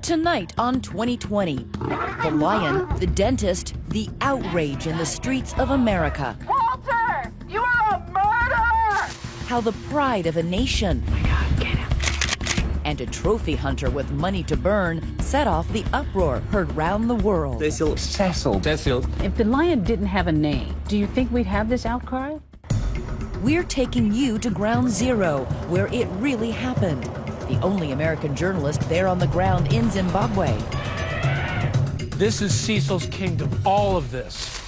Tonight on 2020, the lion, the dentist, the outrage in the streets of America. Walter, you are a murderer! How the pride of a nation and a trophy hunter with money to burn set off the uproar heard round the world. Cecil. If the lion didn't have a name, do you think we'd have this outcry? We're taking you to Ground Zero, where it really happened. The only American journalist there on the ground in Zimbabwe. This is Cecil's kingdom, all of this.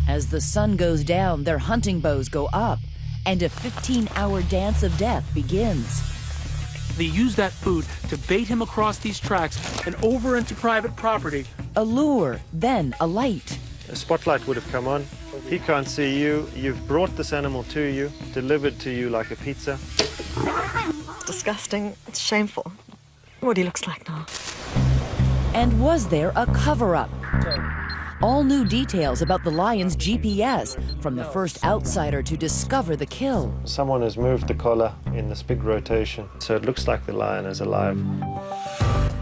As the sun goes down, their hunting bows go up, and a 15-hour dance of death begins. They use that food to bait him across these tracks and over into private property. A lure, then a light. A spotlight would have come on. He can't see you. You've brought this animal to you, delivered to you like a pizza. It's disgusting. It's shameful. What he looks like now. And was there a cover-up? All new details about the lion's GPS, from the first outsider to discover the kill. Someone has moved the collar in this big rotation, so it looks like the lion is alive.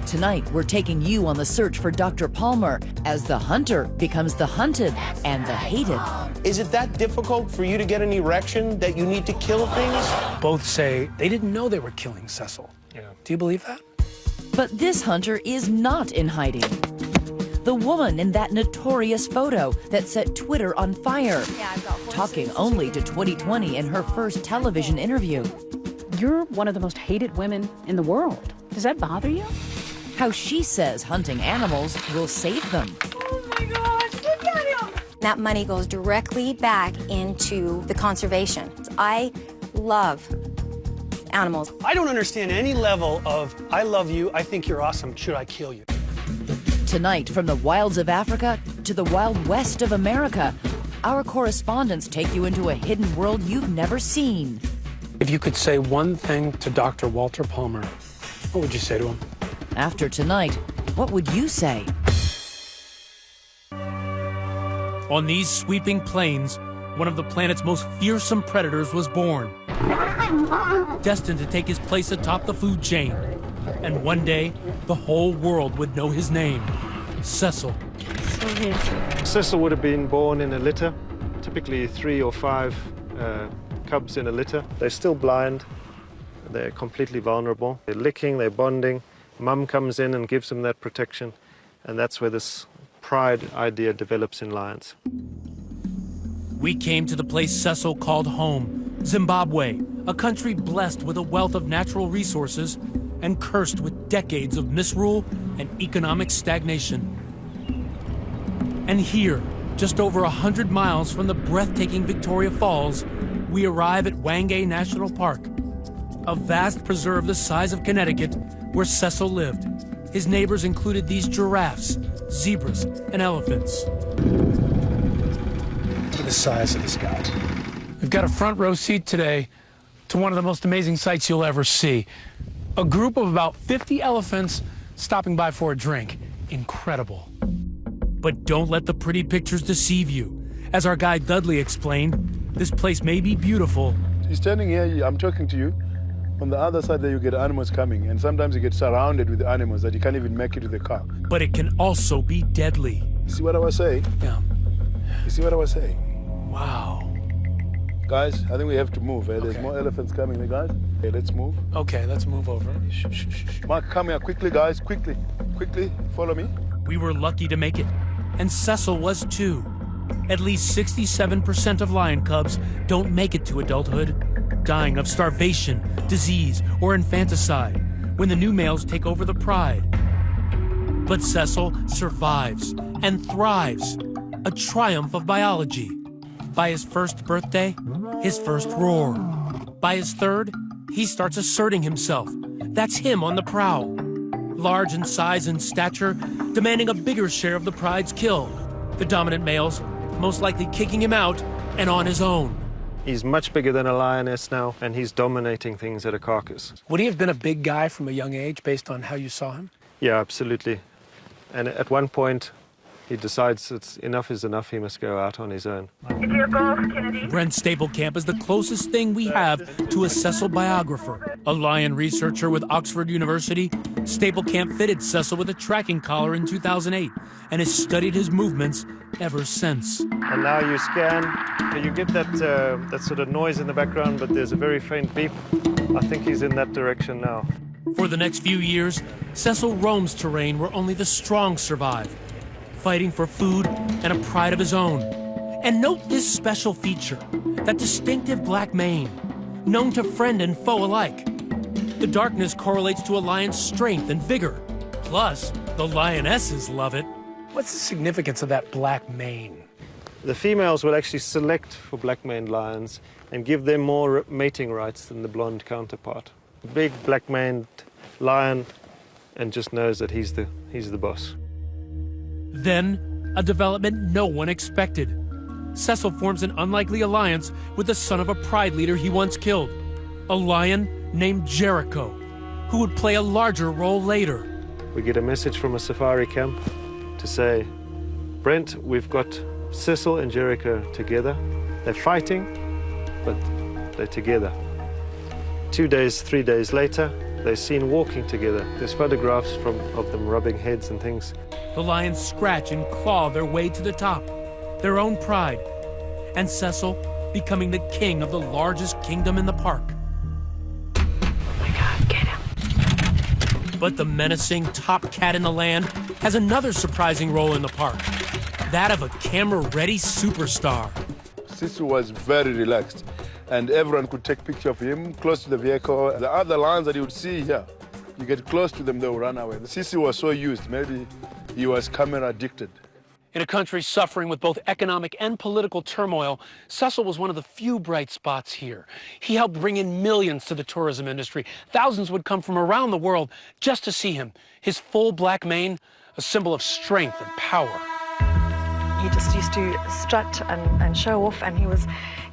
Tonight, we're taking you on the search for Dr. Palmer as the hunter becomes the hunted and the hated. Is it that difficult for you to get an erection that you need to kill things? Both say they didn't know they were killing Cecil. Yeah. Do you believe that? But this hunter is not in hiding. The woman in that notorious photo that set Twitter on fire, talking only to 2020 in her first television interview. You're one of the most hated women in the world. Does that bother you? How she says hunting animals will save them. Oh my gosh, look at him! That money goes directly back into the conservation. I love animals. I don't understand any level of, I love you, I think you're awesome, should I kill you? Tonight, from the wilds of Africa to the wild west of America, our correspondents take you into a hidden world you've never seen. If you could say one thing to Dr. Walter Palmer, what would you say to him? After tonight, what would you say? On these sweeping plains, one of the planet's most fearsome predators was born, destined to take his place atop the food chain. And one day, the whole world would know his name, Cecil. Cecil would have been born in a litter, typically 3 or 5 cubs in a litter. They're still blind. They're completely vulnerable. They're licking, they're bonding. Mum comes in and gives them that protection. And that's where this pride idea develops in lions. We came to the place Cecil called home, Zimbabwe, a country blessed with a wealth of natural resources and cursed with decades of misrule and economic stagnation. And here, just over 100 miles from the breathtaking Victoria Falls, we arrive at Hwange National Park, a vast preserve the size of Connecticut where Cecil lived. His neighbors included these giraffes, zebras, and elephants. Look at the size of this guy. We've got a front row seat today to one of the most amazing sights you'll ever see. A group of about 50 elephants stopping by for a drink. Incredible. But don't let the pretty pictures deceive you. As our guide Dudley explained, this place may be beautiful. You're standing here, I'm talking to you. On the other side there you get animals coming, and sometimes you get surrounded with animals that you can't even make it to the car. But it can also be deadly. You see what I was saying? Yeah. You see what I was saying? Wow. Guys, I think we have to move. There's Okay. more elephants coming, guys. Okay, let's move. Okay, let's move over. Mark, come here quickly, guys. Quickly. Quickly, follow me. We were lucky to make it, and Cecil was too. At least 67% of lion cubs don't make it to adulthood, dying of starvation, disease, or infanticide when the new males take over the pride. But Cecil survives and thrives, a triumph of biology. By his first birthday, his first roar. By his third, he starts asserting himself. That's him on the prowl. Large in size and stature, demanding a bigger share of the pride's kill. The dominant males most likely kicking him out and on his own. He's much bigger than a lioness now, and he's dominating things at a carcass. Would he have been a big guy from a young age based on how you saw him? Yeah, absolutely. And at one point, he decides it's enough is enough, he must go out on his own. Brent Staplecamp is the closest thing we have to a Cecil biographer, a lion researcher with Oxford University Stable Camp fitted Cecil with a tracking collar in 2008 and has studied his movements ever since. And now you scan, and you get that sort of noise in the background, but there's a very faint beep. I think he's in that direction now. For the next few years, Cecil roams terrain where only the strong survive, fighting for food and a pride of his own. And note this special feature, that distinctive black mane, known to friend and foe alike. The darkness correlates to a lion's strength and vigor. Plus, the lionesses love it. What's the significance of that black mane? The females will actually select for black-maned lions and give them more mating rights than the blonde counterpart. Big black-maned lion, and just knows that he's the boss. Then, a development no one expected. Cecil forms an unlikely alliance with the son of a pride leader he once killed, a lion named Jericho, who would play a larger role later. We get a message from a safari camp to say, Brent, we've got Cecil and Jericho together. They're fighting, but they're together. 2 days, 3 days later, they're seen walking together. There's photographs of them rubbing heads and things. The lions scratch and claw their way to the top, their own pride, and Cecil becoming the king of the largest kingdom in the park. But the menacing top cat in the land has another surprising role in the park, that of a camera-ready superstar. Sissu was very relaxed, and everyone could take picture of him close to the vehicle. The other lions that you would see here, you get close to them, they will run away. The Sissu was so used, maybe he was camera addicted. In a country suffering with both economic and political turmoil, Cecil was one of the few bright spots here. He helped bring in millions to the tourism industry. Thousands would come from around the world just to see him. His full black mane, a symbol of strength and power. He just used to strut and show off, and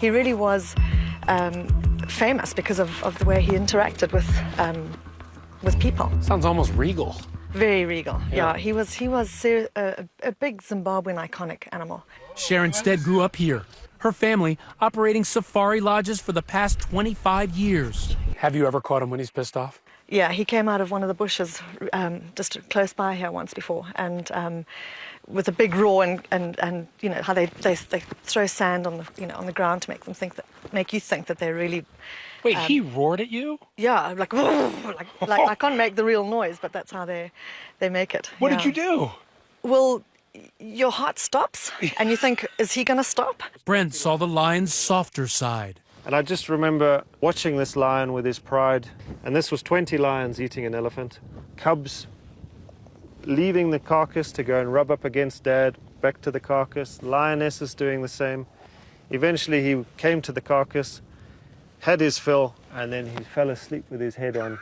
he really was famous because of the way he interacted with people. Sounds almost regal. Very regal. Yeah, he was a big Zimbabwean iconic animal. Sharon Stead grew up here, her family operating safari lodges for the past 25 years. Have you ever caught him when he's pissed off? Yeah, he came out of one of the bushes just close by here once before, and with a big roar and you know how they throw sand on the ground to make you think that they're really. Wait, he roared at you? Yeah, like I can't make the real noise, but that's how they make it. What did you do? Well, your heart stops, and you think, is he going to stop? Brent saw the lion's softer side. And I just remember watching this lion with his pride, and this was 20 lions eating an elephant, cubs leaving the carcass to go and rub up against Dad, back to the carcass, lionesses doing the same. Eventually he came to the carcass, had his fill, and then he fell asleep with his head on.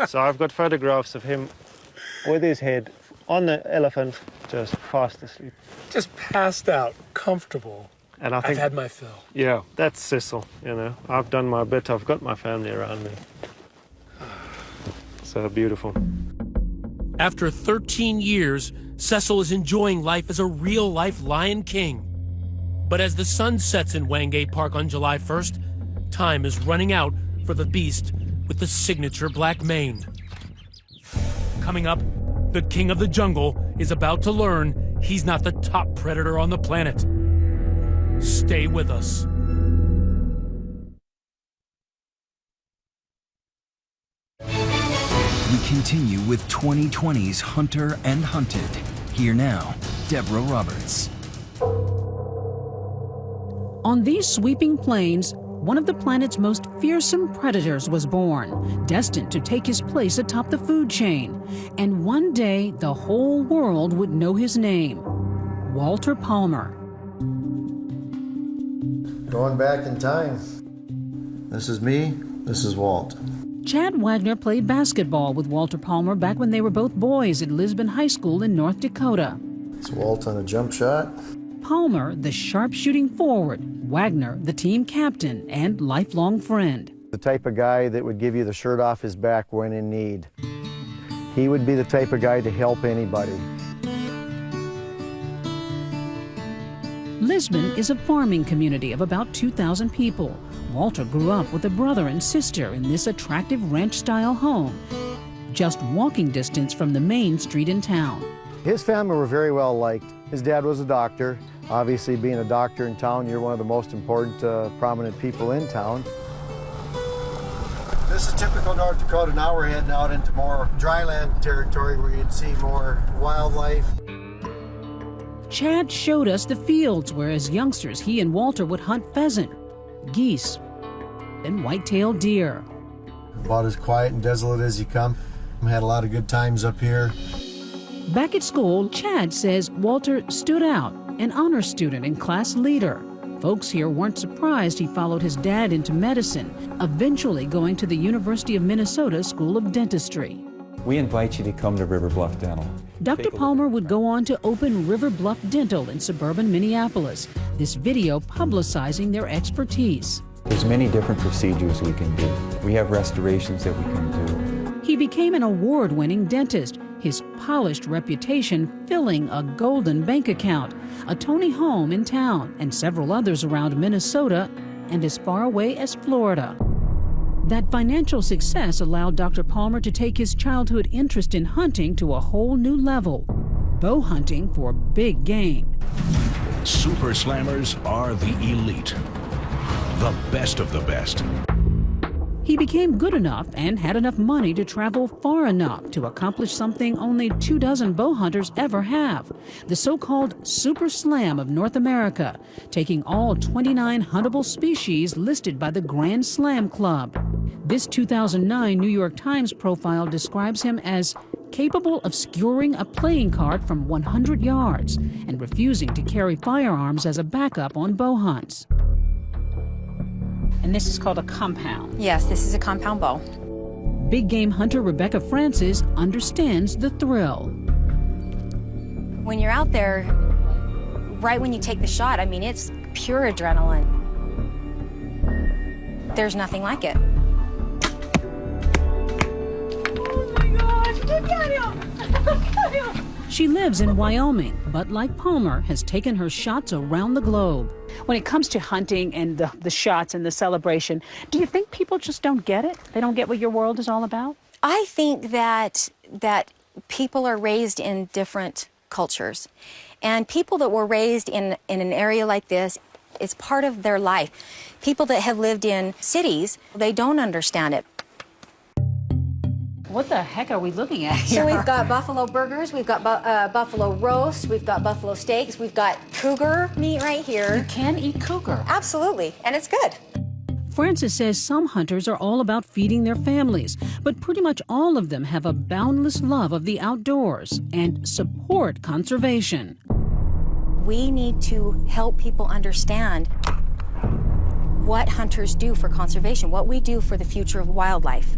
So I've got photographs of him with his head on the elephant, just fast asleep. Just passed out, comfortable. And I think, I've had my fill. Yeah, that's Cecil, you know. I've done my bit, I've got my family around me. So beautiful. After 13 years, Cecil is enjoying life as a real-life Lion King. But as the sun sets in Wangay Park on July 1st, time is running out for the beast with the signature black mane. Coming up, the king of the jungle is about to learn he's not the top predator on the planet. Stay with us. We continue with 2020's Hunter and Hunted. Here now, Deborah Roberts. On these sweeping plains, one of the planet's most fearsome predators was born, destined to take his place atop the food chain. And one day, the whole world would know his name, Walter Palmer. Going back in time. This is me, this is Walt. Chad Wagner played basketball with Walter Palmer back when they were both boys at Lisbon High School in North Dakota. It's Walt on a jump shot. Palmer, the sharp-shooting forward, Wagner, the team captain and lifelong friend. The type of guy that would give you the shirt off his back when in need. He would be the type of guy to help anybody. Lisbon is a farming community of about 2,000 people. Walter grew up with a brother and sister in this attractive ranch-style home. just walking distance from the main street in town. His family were very well liked. His dad was a doctor. Obviously, being a doctor in town, you're one of the most important, prominent people in town. This is typical North Dakota. Now we're heading out into more dryland territory where you'd see more wildlife. Chad showed us the fields where, as youngsters, he and Walter would hunt pheasant, geese, and white-tailed deer. About as quiet and desolate as you come. We had a lot of good times up here. Back at school, Chad says Walter stood out, an honor student and class leader. Folks here weren't surprised he followed his dad into medicine, eventually going to the University of Minnesota School of Dentistry. We invite you to come to River Bluff Dental. Dr. Palmer would go on to open River Bluff Dental in suburban Minneapolis, this video publicizing their expertise. There's many different procedures we can do. We have restorations that we can do. He became an award-winning dentist, his polished reputation filling a golden bank account, a Tony home in town, and several others around Minnesota and as far away as Florida. That financial success allowed Dr. Palmer to take his childhood interest in hunting to a whole new level, bow hunting for big game. Super Slammers are the elite, the best of the best. He became good enough and had enough money to travel far enough to accomplish something only 24 bow hunters ever have, the so-called Super Slam of North America, taking all 29 huntable species listed by the Grand Slam Club. This 2009 New York Times profile describes him as capable of skewering a playing card from 100 yards and refusing to carry firearms as a backup on bow hunts. And this is called a compound. Yes, this is a compound bow. Big game hunter Rebecca Francis understands the thrill. When you're out there, right when you take the shot, I mean, it's pure adrenaline. There's nothing like it. Oh my gosh, look at him! Look at him! She lives in Wyoming, but like Palmer, has taken her shots around the globe. When it comes to hunting and the shots and the celebration, do you think people just don't get it? They don't get what your world is all about? I think that people are raised in different cultures. And people that were raised in an area like this, it's part of their life. People that have lived in cities, they don't understand it. What the heck are we looking at here? So we've got buffalo burgers, we've got buffalo roast, we've got buffalo steaks, we've got cougar meat right here. You can eat cougar. Absolutely, and it's good. Francis says some hunters are all about feeding their families, but pretty much all of them have a boundless love of the outdoors and support conservation. We need to help people understand what hunters do for conservation, what we do for the future of wildlife.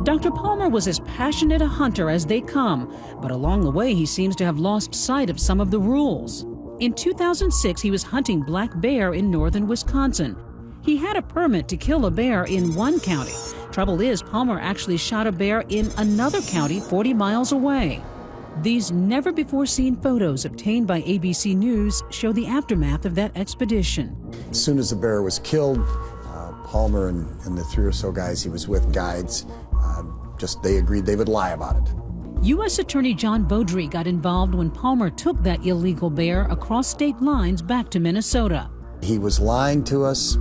Dr. Palmer was as passionate a hunter as they come, but along the way he seems to have lost sight of some of the rules. In 2006, he was hunting black bear in northern Wisconsin. He had a permit to kill a bear in one county. Trouble is, Palmer actually shot a bear in another county 40 miles away. These never-before-seen photos obtained by ABC News show the aftermath of that expedition. As soon as the bear was killed, Palmer and the 3 or so guys he was with, guides, they agreed they would lie about it. U.S. Attorney John Beaudry got involved when Palmer took that illegal bear across state lines back to Minnesota. He was lying to us.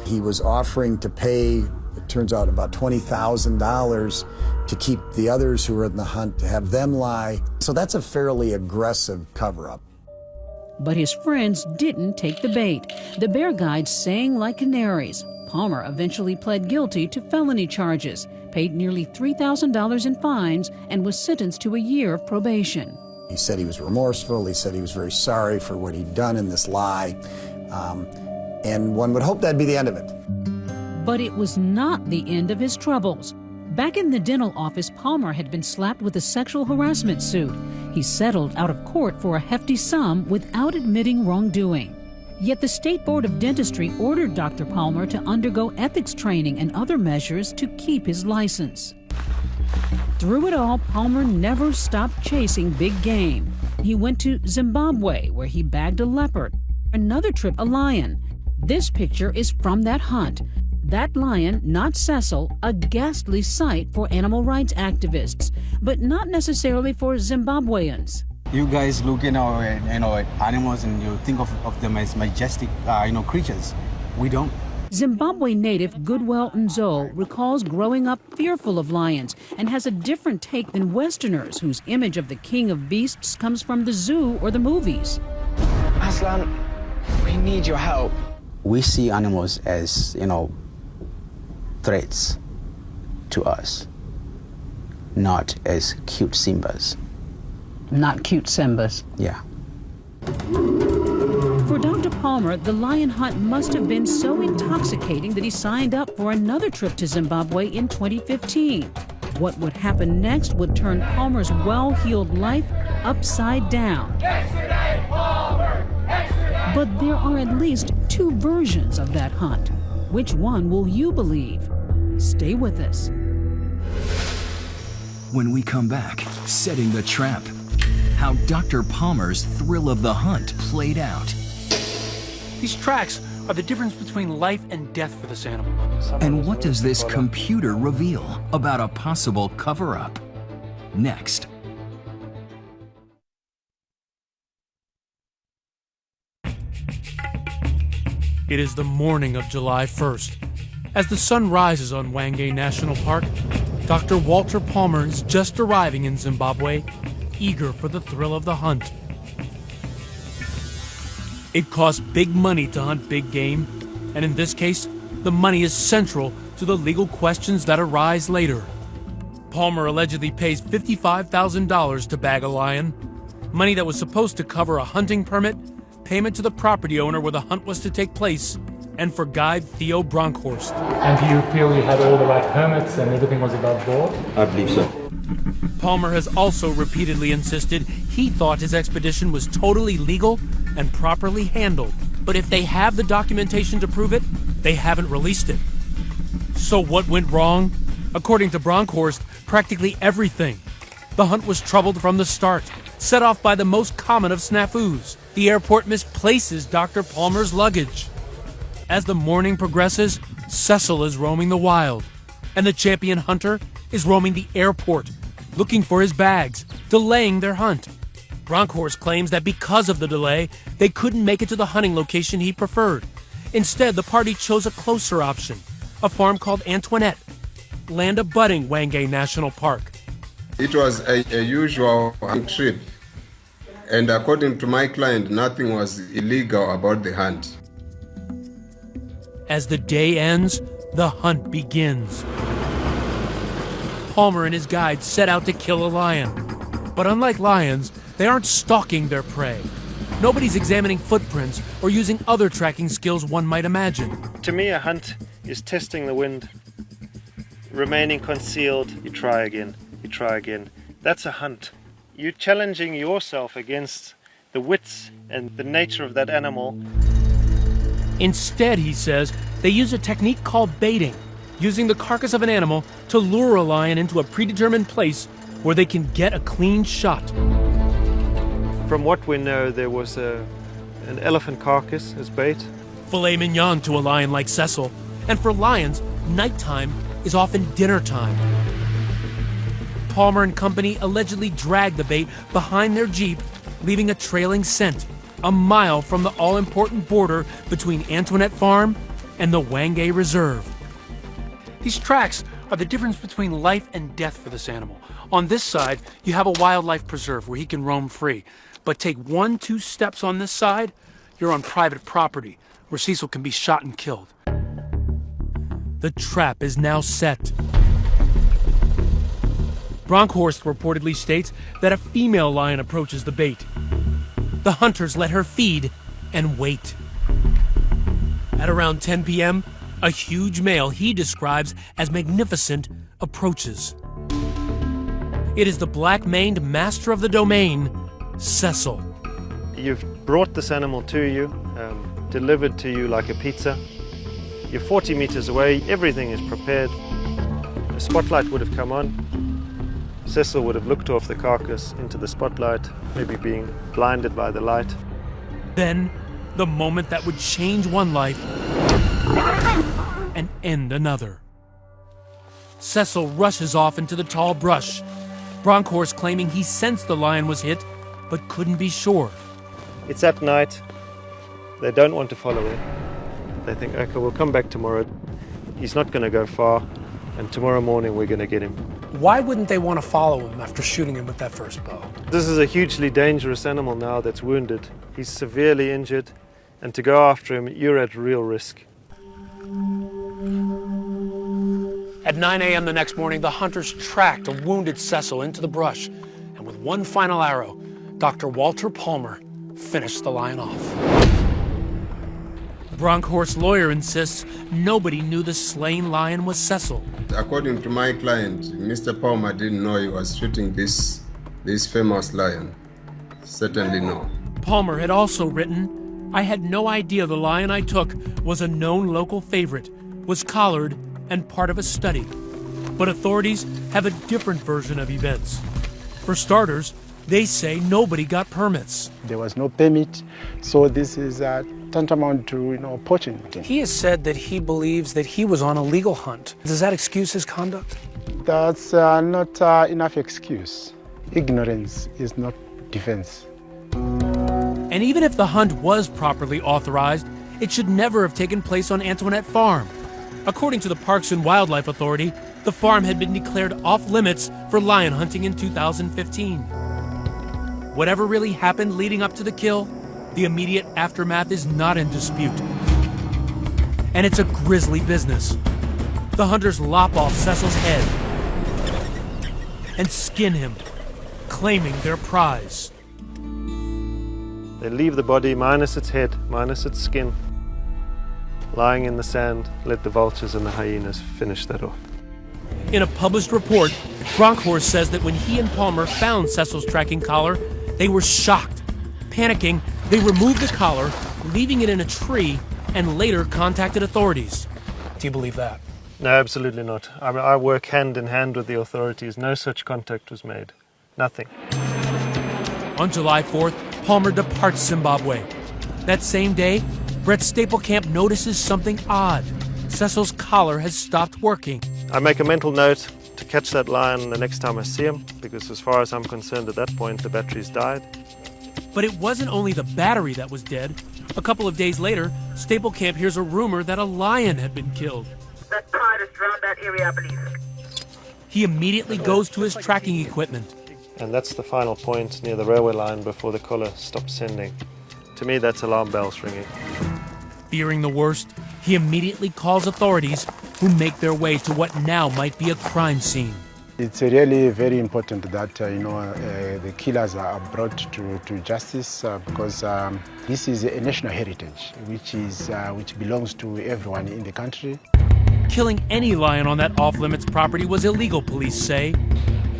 He was offering to pay, it turns out, about $20,000 to keep the others who were in the hunt, to have them lie. So that's a fairly aggressive cover-up. But his friends didn't take the bait. The bear guides sang like canaries. Palmer eventually pled guilty to felony charges, paid nearly $3,000 in fines, and was sentenced to a year of probation. He said he was remorseful. He said he was very sorry for what he'd done in this lie. And one would hope that'd be the end of it. But it was not the end of his troubles. Back in the dental office, Palmer had been slapped with a sexual harassment suit. He settled out of court for a hefty sum without admitting wrongdoing. Yet the State Board of Dentistry ordered Dr. Palmer to undergo ethics training and other measures to keep his license. Through it all, Palmer never stopped chasing big game. He went to Zimbabwe, where he bagged a leopard. Another trip, a lion. This picture is from that hunt. That lion, not Cecil, a ghastly sight for animal rights activists, but not necessarily for Zimbabweans. You guys look, at animals and you think of them as majestic, creatures. We don't. Zimbabwe native Goodwill Nzo recalls growing up fearful of lions and has a different take than Westerners whose image of the king of beasts comes from the zoo or the movies. Aslan, we need your help. We see animals as, threats to us, not as cute Simbas. Not cute Simbas. Yeah. For Dr. Palmer, the lion hunt must have been so intoxicating that he signed up for another trip to Zimbabwe in 2015. What would happen next would turn Palmer's well-heeled life upside down. Extradite Palmer! Extradite But there are at least two versions of that hunt. Which one will you believe? Stay with us. When we come back, setting the trap. How Dr. Palmer's thrill of the hunt played out. These tracks are the difference between life and death for this animal. And what does this computer reveal about a possible cover-up? Next. It is the morning of July 1st. As the sun rises on Hwange National Park, Dr. Walter Palmer is just arriving in Zimbabwe, eager for the thrill of the hunt. It costs big money to hunt big game, and in this case, the money is central to the legal questions that arise later. Palmer allegedly pays $55,000 to bag a lion, money that was supposed to cover a hunting permit, payment to the property owner where the hunt was to take place, and for guide Theo Bronkhorst. And do you feel you had all the right permits and everything was above board? I believe so. Palmer has also repeatedly insisted he thought his expedition was totally legal and properly handled. But if they have the documentation to prove it, they haven't released it. So what went wrong? According to Bronkhorst, practically everything. The hunt was troubled from the start, set off by the most common of snafus. The airport misplaces Dr. Palmer's luggage. As the morning progresses, Cecil is roaming the wild, and the champion hunter is roaming the airport, looking for his bags, delaying their hunt. Bronkhorst claims that because of the delay, they couldn't make it to the hunting location he preferred. Instead, the party chose a closer option, a farm called Antoinette, land abutting Hwange National Park. It was a usual trip, and according to my client, nothing was illegal about the hunt. As the day ends, the hunt begins. Palmer and his guide set out to kill a lion. But unlike lions, they aren't stalking their prey. Nobody's examining footprints or using other tracking skills one might imagine. To me, a hunt is testing the wind, remaining concealed. You try again, you try again. That's a hunt. You're challenging yourself against the wits and the nature of that animal. Instead, he says, they use a technique called baiting, using the carcass of an animal to lure a lion into a predetermined place where they can get a clean shot. From what we know, there was an elephant carcass as bait. Filet mignon to a lion like Cecil. And for lions, nighttime is often dinner time. Palmer and company allegedly dragged the bait behind their Jeep, leaving a trailing scent, a mile from the all-important border between Antoinette Farm and the Hwange Reserve. These tracks are the difference between life and death for this animal. On this side, you have a wildlife preserve where he can roam free. But take 1-2 steps on this side, you're on private property where Cecil can be shot and killed. The trap is now set. Bronkhorst reportedly states that a female lion approaches the bait. The hunters let her feed and wait. At around 10 p.m., a huge male he describes as magnificent approaches. It is the black-maned master of the domain, Cecil. You've brought this animal to you, delivered to you like a pizza. You're 40 meters away, everything is prepared. A spotlight would have come on. Cecil would have looked off the carcass into the spotlight, maybe being blinded by the light. Then, the moment that would change one life and end another. Cecil rushes off into the tall brush, Bronkhorst claiming he sensed the lion was hit, but couldn't be sure. It's at night. They don't want to follow him. They think, okay, we'll come back tomorrow. He's not going to go far, and tomorrow morning we're going to get him. Why wouldn't they want to follow him after shooting him with that first bow? This is a hugely dangerous animal now that's wounded. He's severely injured, and to go after him, you're at real risk. At 9 a.m. the next morning, the hunters tracked a wounded Cecil into the brush, and with one final arrow, Dr. Walter Palmer finished the lion off. Bronkhorst's lawyer insists nobody knew the slain lion was Cecil. According to my client, Mr. Palmer didn't know he was shooting this famous lion. Certainly no. Palmer had also written, "I had no idea the lion I took was a known local favorite, was collared, and part of a study." But authorities have a different version of events. For starters, they say nobody got permits. There was no permit, so this is tantamount to poaching. He has said that he believes that he was on a legal hunt. Does that excuse his conduct? That's not enough excuse. Ignorance is not defense. And even if the hunt was properly authorized, it should never have taken place on Antoinette Farm. According to the Parks and Wildlife Authority, the farm had been declared off limits for lion hunting in 2015. Whatever really happened leading up to the kill, the immediate aftermath is not in dispute. And it's a grisly business. The hunters lop off Cecil's head and skin him, claiming their prize. They leave the body minus its head, minus its skin, lying in the sand, let the vultures and the hyenas finish that off. In a published report, Bronkhorst says that when he and Palmer found Cecil's tracking collar, they were shocked. Panicking, they removed the collar, leaving it in a tree, and later contacted authorities. Do you believe that? No, absolutely not. I work hand in hand with the authorities. No such contact was made. Nothing. On July 4th, Palmer departs Zimbabwe. That same day, Brett Staplecamp notices something odd. Cecil's collar has stopped working. I make a mental note to catch that lion the next time I see him, because as far as I'm concerned at that point, the battery's died. But it wasn't only the battery that was dead. A couple of days later, Staplecamp hears a rumor that a lion had been killed. That tide has drowned that area, I believe. He immediately goes to his tracking equipment. And that's the final point near the railway line before the collar stops sending. To me, that's alarm bells ringing. Fearing the worst, he immediately calls authorities, who make their way to what now might be a crime scene. It's really very important that the killers are brought to justice because this is a national heritage which belongs to everyone in the country. Killing any lion on that off-limits property was illegal, police say.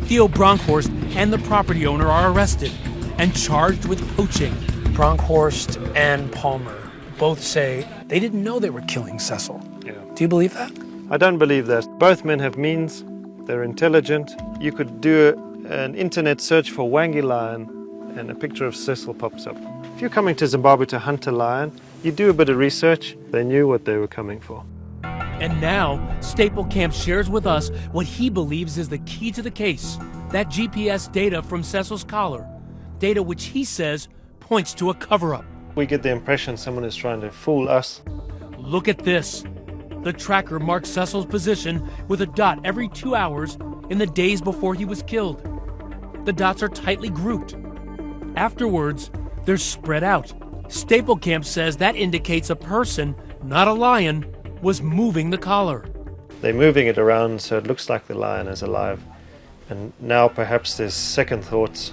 Theo Bronkhorst and the property owner are arrested and charged with poaching. Bronkhorst and Palmer both say they didn't know they were killing Cecil. Yeah. Do you believe that? I don't believe that. Both men have means. They're intelligent. You could do an internet search for Wangi lion and a picture of Cecil pops up. If you're coming to Zimbabwe to hunt a lion, you do a bit of research. They knew what they were coming for. And now, Staplecamp shares with us what he believes is the key to the case. That GPS data from Cecil's collar. Data which he says points to a cover-up. We get the impression someone is trying to fool us. Look at this. The tracker marks Cecil's position with a dot every 2 hours in the days before he was killed. The dots are tightly grouped. Afterwards, they're spread out. Staplecamp says that indicates a person, not a lion, was moving the collar. They're moving it around so it looks like the lion is alive. And now perhaps there's second thoughts.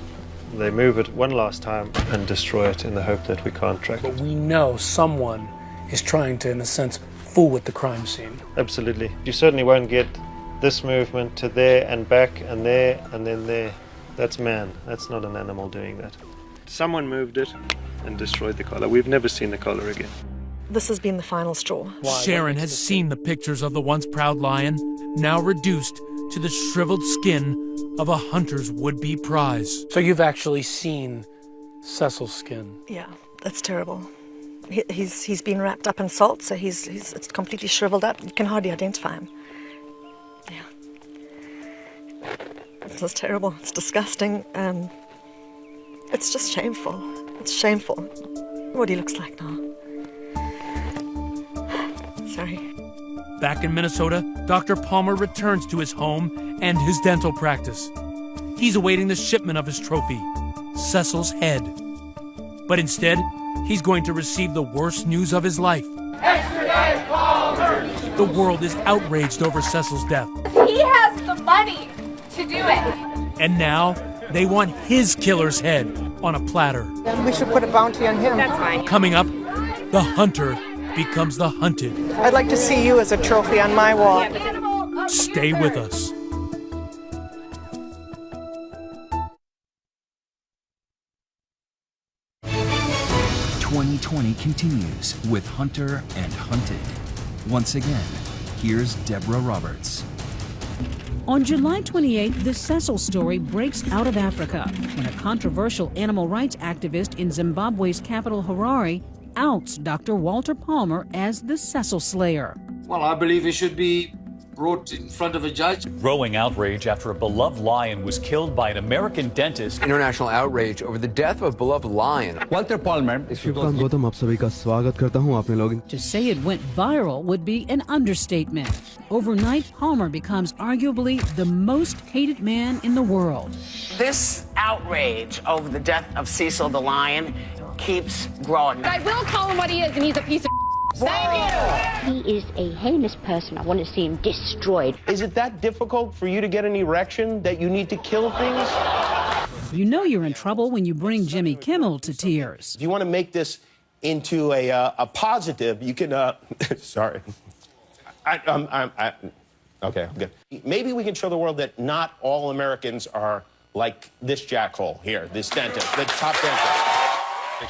They move it one last time and destroy it in the hope that we can't track it. But we know someone is trying to, in a sense, fool with the crime scene. Absolutely. You certainly won't get this movement to there and back and there and then there. That's man. That's not an animal doing that. Someone moved it and destroyed the collar. We've never seen the collar again. This has been the final straw. Sharon has seen the pictures of the once proud lion, now reduced to the shriveled skin of a hunter's would-be prize. So you've actually seen Cecil's skin? Yeah, that's terrible. He's been wrapped up in salt, so it's completely shriveled up. You can hardly identify him. Yeah. This is terrible. It's disgusting. It's just shameful. It's shameful what he looks like now. Sorry. Back in Minnesota, Dr. Palmer returns to his home and his dental practice. He's awaiting the shipment of his trophy, Cecil's head. But instead, he's going to receive the worst news of his life. Extradite Palmer! The world is outraged over Cecil's death. He has the money to do it. And now, they want his killer's head on a platter. We should put a bounty on him. That's fine. Coming up, the hunter becomes the hunted. I'd like to see you as a trophy on my wall. Stay with us. "2020 continues with Hunter and Hunted. Once again, here's Deborah Roberts. On July 28, the Cecil story breaks out of Africa when a controversial animal rights activist in Zimbabwe's capital, Harare, outs Dr. Walter Palmer as the Cecil Slayer. Well, I believe he should be brought in front of a judge. Growing outrage after a beloved lion was killed by an American dentist. International outrage over the death of a beloved lion. Walter Palmer. To say it went viral would be an understatement. Overnight, Palmer becomes arguably the most hated man in the world. This outrage over the death of Cecil the lion keeps growing. I will call him what he is, and he's a piece of Thank you! He is a heinous person. I want to see him destroyed. Is it that difficult for you to get an erection that you need to kill things? You know you're in trouble when you bring Jimmy Kimmel to tears. If you want to make this into a positive, you can, sorry. Okay, I'm good. Maybe we can show the world that not all Americans are like this jackhole here, this dentist, the top dentist.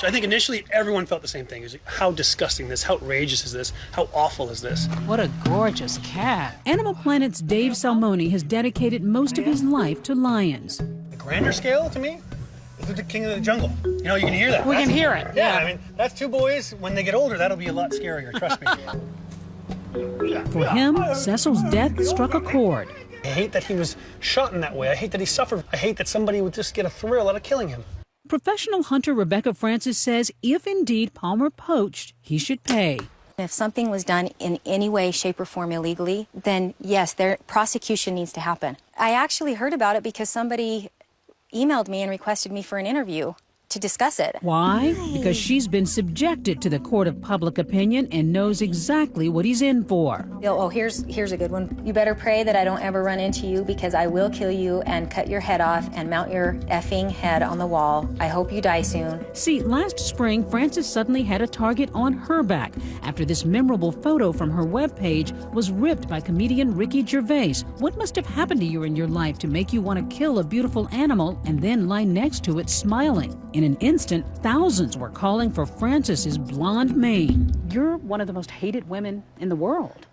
I think initially everyone felt the same thing. It was like, how disgusting this, how outrageous is this, how awful is this? What a gorgeous cat. Animal Planet's Dave Salmoni has dedicated most of his life to lions. The grander scale, to me, is the King of the Jungle. You know, you can hear that. We can hear it. Yeah, I mean, that's two boys. When they get older, that'll be a lot scarier, trust me. For him, Cecil's death struck a chord. I hate that he was shot in that way. I hate that he suffered. I hate that somebody would just get a thrill out of killing him. Professional hunter Rebecca Francis says if indeed Palmer poached, he should pay. If something was done in any way, shape, or form illegally, then yes, their prosecution needs to happen. I actually heard about it because somebody emailed me and requested me for an interview to discuss it. Why? Because she's been subjected to the court of public opinion and knows exactly what he's in for. Oh, here's a good one. You better pray that I don't ever run into you because I will kill you and cut your head off and mount your effing head on the wall. I hope you die soon. See, last spring, Frances suddenly had a target on her back after this memorable photo from her webpage was ripped by comedian Ricky Gervais. What must have happened to you in your life to make you want to kill a beautiful animal and then lie next to it smiling? In an instant, thousands were calling for Frances's blonde mane. You're one of the most hated women in the world.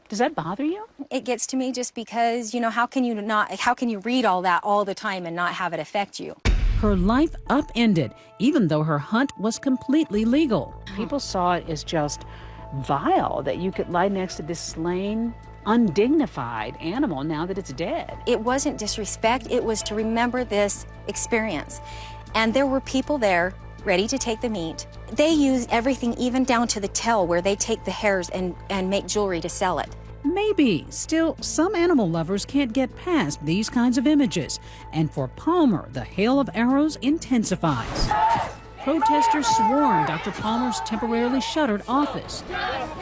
Does that bother you? It gets to me just because, you know, how can you read all that all the time and not have it affect you? Her life upended, even though her hunt was completely legal. People saw it as just vile that you could lie next to this slain, undignified animal now that it's dead. It wasn't disrespect, it was to remember this experience. And there were people there ready to take the meat. They use everything, even down to the tail, where they take the hairs and make jewelry to sell it. Maybe. Still, some animal lovers can't get past these kinds of images. And for Palmer, the hail of arrows intensifies. Protesters swarmed Dr. Palmer's temporarily shuttered office,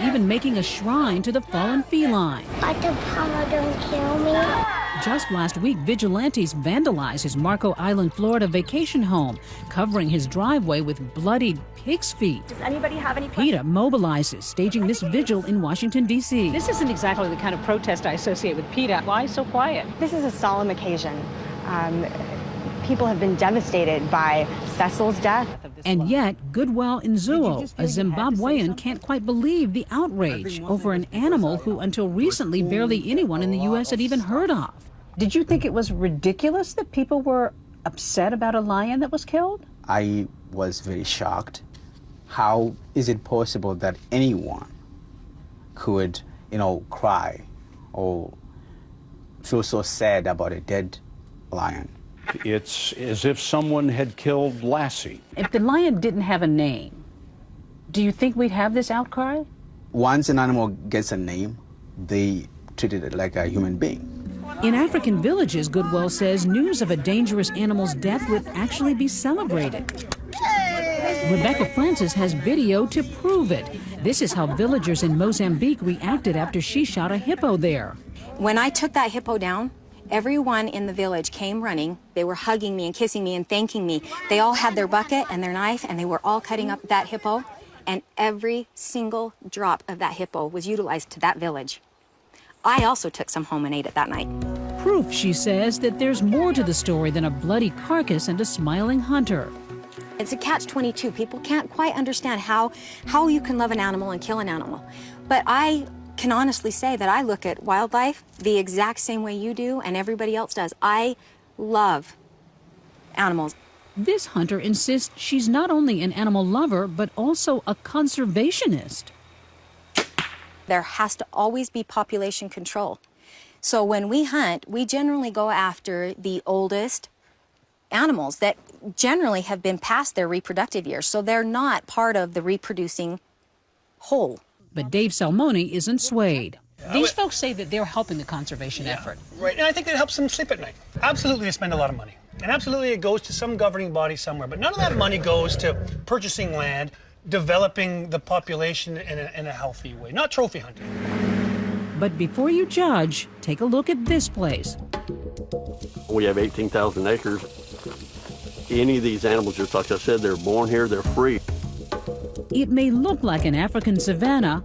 even making a shrine to the fallen feline. Dr. Palmer, don't kill me. Just last week, vigilantes vandalized his Marco Island, Florida vacation home, covering his driveway with bloodied pig's feet. Does anybody have any questions? PETA mobilizes, staging this vigil in Washington, D.C. This isn't exactly the kind of protest I associate with PETA. Why so quiet? This is a solemn occasion. People have been devastated by Cecil's death. And yet, Goodwill Nzuo, a Zimbabwean, can't quite believe the outrage over an animal who, until recently, barely anyone in the U.S. had even heard of. Did you think it was ridiculous that people were upset about a lion that was killed? I was very shocked how is it possible that anyone could, cry or feel so sad about a dead lion? It's as if someone had killed Lassie. If the lion didn't have a name, do you think we'd have this outcry? Once an animal gets a name, they treat it like a human being. In African villages, Goodwell says news of a dangerous animal's death would actually be celebrated. Rebecca Francis has video to prove it. This is how villagers in Mozambique reacted after she shot a hippo there. When I took that hippo down, everyone in the village came running. They were hugging me and kissing me and thanking me. They all had their bucket and their knife, and they were all cutting up that hippo. And every single drop of that hippo was utilized to that village. I also took some home and ate it that night. Proof, she says, that there's more to the story than a bloody carcass and a smiling hunter. It's a catch-22. People can't quite understand how you can love an animal and kill an animal. But I can honestly say that I look at wildlife the exact same way you do and everybody else does. I love animals. This hunter insists she's not only an animal lover, but also a conservationist. There has to always be population control. So when we hunt, we generally go after the oldest animals that generally have been past their reproductive years, so they're not part of the reproducing whole. But Dave Salmoni isn't swayed. These folks say that they're helping the conservation effort. Right, and I think it helps them sleep at night. Absolutely, they spend a lot of money. And absolutely, it goes to some governing body somewhere. But none of that money goes to purchasing land, developing the population in a healthy way, not trophy hunting. But before you judge, take a look at this place. We have 18,000 acres. Any of these animals, just like I said, they're born here, they're free. It may look like an African savanna,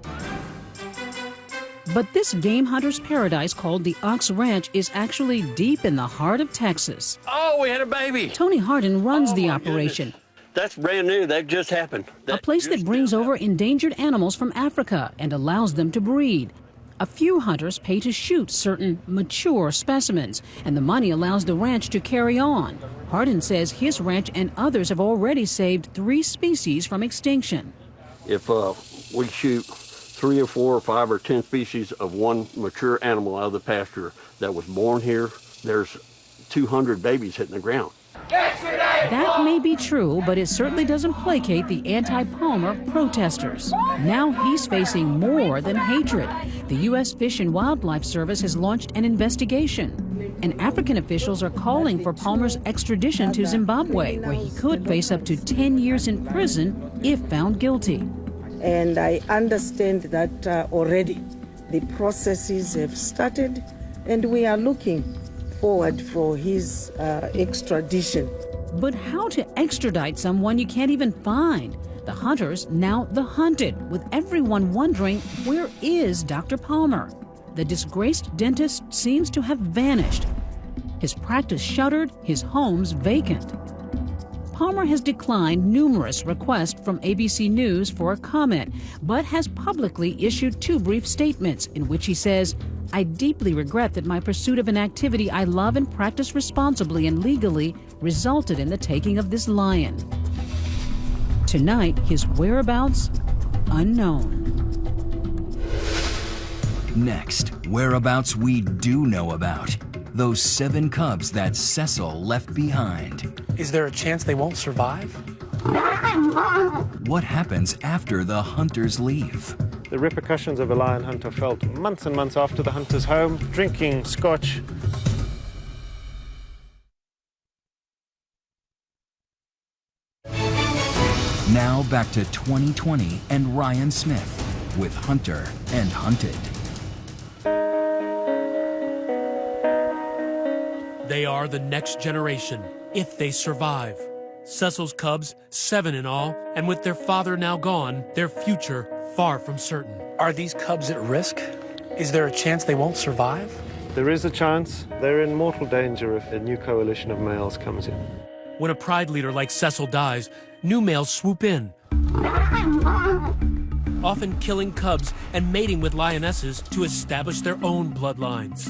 but this game hunter's paradise called the Ox Ranch is actually deep in the heart of Texas. Oh, we had a baby. Tony Hardin runs the operation. Goodness. That's brand new. That just happened. A place that brings over endangered animals from Africa and allows them to breed. A few hunters pay to shoot certain mature specimens, and the money allows the ranch to carry on. Hardin says his ranch and others have already saved 3 species from extinction. If we shoot 3 or 4 or 5 or 10 species of one mature animal out of the pasture that was born here, there's 200 babies hitting the ground. That may be true, but it certainly doesn't placate the anti-Palmer protesters. Now he's facing more than hatred. The U.S. Fish and Wildlife Service has launched an investigation, and African officials are calling for Palmer's extradition to Zimbabwe, where he could face up to 10 years in prison if found guilty. And I understand that already the processes have started, and we are looking forward for his extradition. But how to extradite someone you can't even find? The hunters, now the hunted, with everyone wondering, where is Dr. Palmer? The disgraced dentist seems to have vanished. His practice shuttered, his homes vacant. Palmer has declined numerous requests from ABC News for a comment, but has publicly issued 2 brief statements in which he says, "I deeply regret that my pursuit of an activity I love and practice responsibly and legally resulted in the taking of this lion." Tonight, his whereabouts unknown. Next, whereabouts we do know about. Those 7 cubs that Cecil left behind. Is there a chance they won't survive? What happens after the hunters leave? The repercussions of a lion hunt are felt months and months after the hunter's home, drinking scotch. Now back to 2020 and Ryan Smith with Hunter and Hunted. They are the next generation, if they survive. Cecil's cubs, 7 in all, and with their father now gone, their future far from certain. Are these cubs at risk? Is there a chance they won't survive? There is a chance. They're in mortal danger if a new coalition of males comes in. When a pride leader like Cecil dies, new males swoop in, often killing cubs and mating with lionesses to establish their own bloodlines.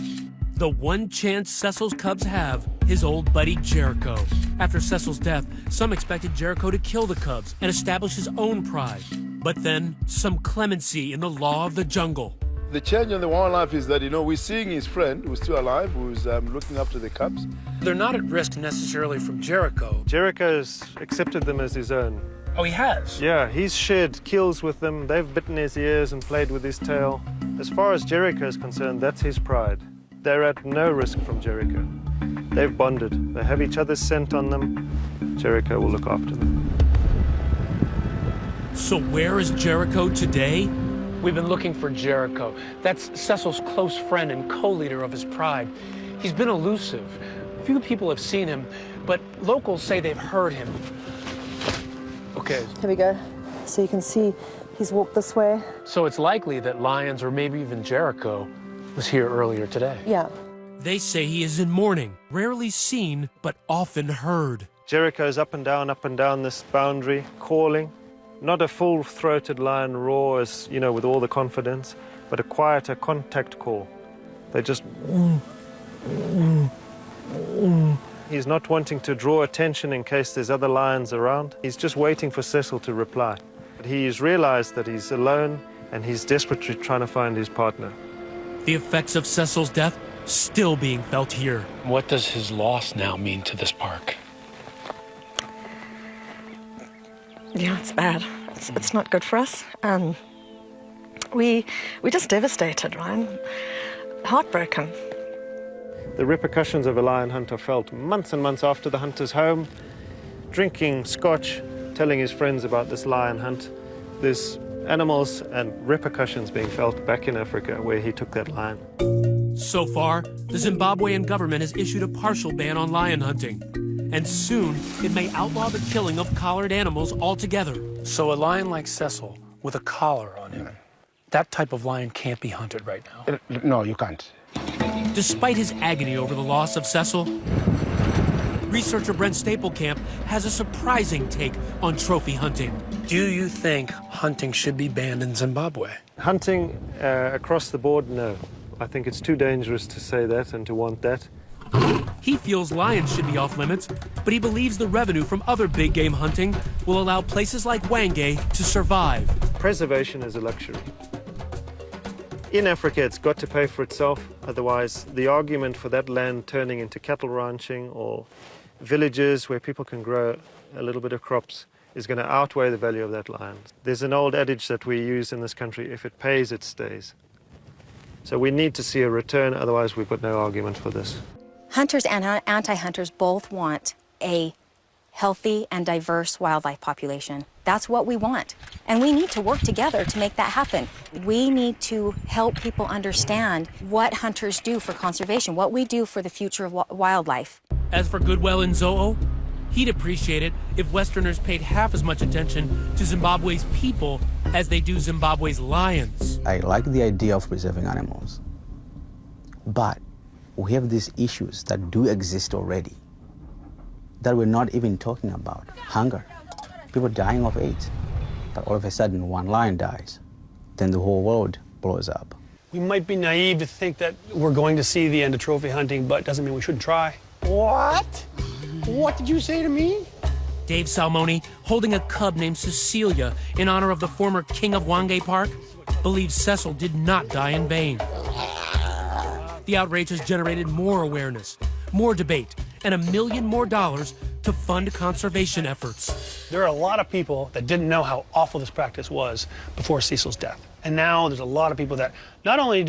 The one chance Cecil's cubs have, his old buddy Jericho. After Cecil's death, some expected Jericho to kill the cubs and establish his own pride. But then, some clemency in the law of the jungle. The change in the wildlife is that, we're seeing his friend, who's still alive, who's looking after the cubs. They're not at risk necessarily from Jericho. Jericho's accepted them as his own. Oh, he has? Yeah, he's shared kills with them. They've bitten his ears and played with his tail. As far as Jericho's concerned, that's his pride. They're at no risk from Jericho. They've bonded. They have each other's scent on them. Jericho will look after them. So where is Jericho today? We've been looking for Jericho. That's Cecil's close friend and co-leader of his pride. He's been elusive. Few people have seen him, but locals say they've heard him. Okay. Here we go. So you can see he's walked this way. So it's likely that Lyons, or maybe even Jericho, was here earlier today. Yeah. They say he is in mourning, rarely seen, but often heard. Jericho's up and down this boundary, calling. Not a full-throated lion roar, as, with all the confidence, but a quieter contact call. They just... He's not wanting to draw attention in case there's other lions around. He's just waiting for Cecil to reply. He's realized that he's alone, and he's desperately trying to find his partner. The effects of Cecil's death still being felt here. What does his loss now mean to this park? Yeah, it's bad. It's not good for us. We're just devastated, Ryan. Heartbroken. The repercussions of a lion hunt are felt months and months after the hunter's home, drinking scotch, telling his friends about this lion hunt. There's animals and repercussions being felt back in Africa where he took that lion. So far, the Zimbabwean government has issued a partial ban on lion hunting. And soon, it may outlaw the killing of collared animals altogether. So a lion like Cecil, with a collar on him, that type of lion can't be hunted right now? No, you can't. Despite his agony over the loss of Cecil, researcher Brent Staplekamp has a surprising take on trophy hunting. Do you think hunting should be banned in Zimbabwe? Hunting across the board, no. I think it's too dangerous to say that and to want that. He feels lions should be off limits, but he believes the revenue from other big game hunting will allow places like Hwange to survive. Preservation is a luxury. In Africa, it's got to pay for itself. Otherwise, the argument for that land turning into cattle ranching or villages where people can grow a little bit of crops is going to outweigh the value of that land. There's an old adage that we use in this country, if it pays, it stays. So we need to see a return, otherwise we've got no argument for this. Hunters and anti-hunters both want a healthy and diverse wildlife population. That's what we want. And we need to work together to make that happen. We need to help people understand what hunters do for conservation, what we do for the future of wildlife. As for Goodwell and Zo'o, he'd appreciate it if Westerners paid half as much attention to Zimbabwe's people as they do Zimbabwe's lions. I like the idea of preserving animals, but we have these issues that do exist already that we're not even talking about. Hunger, people dying of AIDS, but all of a sudden one lion dies, then the whole world blows up. We might be naive to think that we're going to see the end of trophy hunting, but doesn't mean we shouldn't try. What? What did you say to me? Dave Salmoni, holding a cub named Cecilia in honor of the former king of Hwange Park, believes Cecil did not die in vain. The outrage has generated more awareness, more debate, and $1 million more to fund conservation efforts. There are a lot of people that didn't know how awful this practice was before Cecil's death. And now there's a lot of people that not only are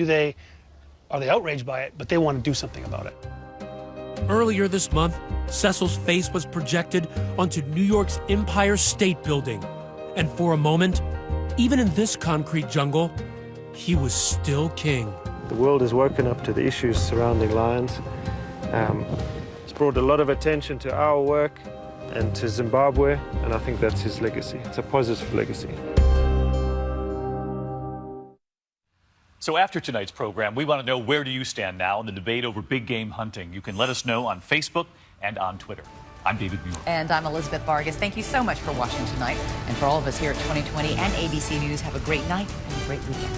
they outraged by it, but they want to do something about it. Earlier this month, Cecil's face was projected onto New York's Empire State Building. And for a moment, even in this concrete jungle, he was still king. The world has woken up to the issues surrounding lions. It's brought a lot of attention to our work and to Zimbabwe, and I think that's his legacy. It's a positive legacy. So after tonight's program, we want to know, where do you stand now in the debate over big game hunting? You can let us know on Facebook and on Twitter. I'm David Muir. And I'm Elizabeth Vargas. Thank you so much for watching tonight. And for all of us here at 2020 and ABC News, have a great night and a great weekend.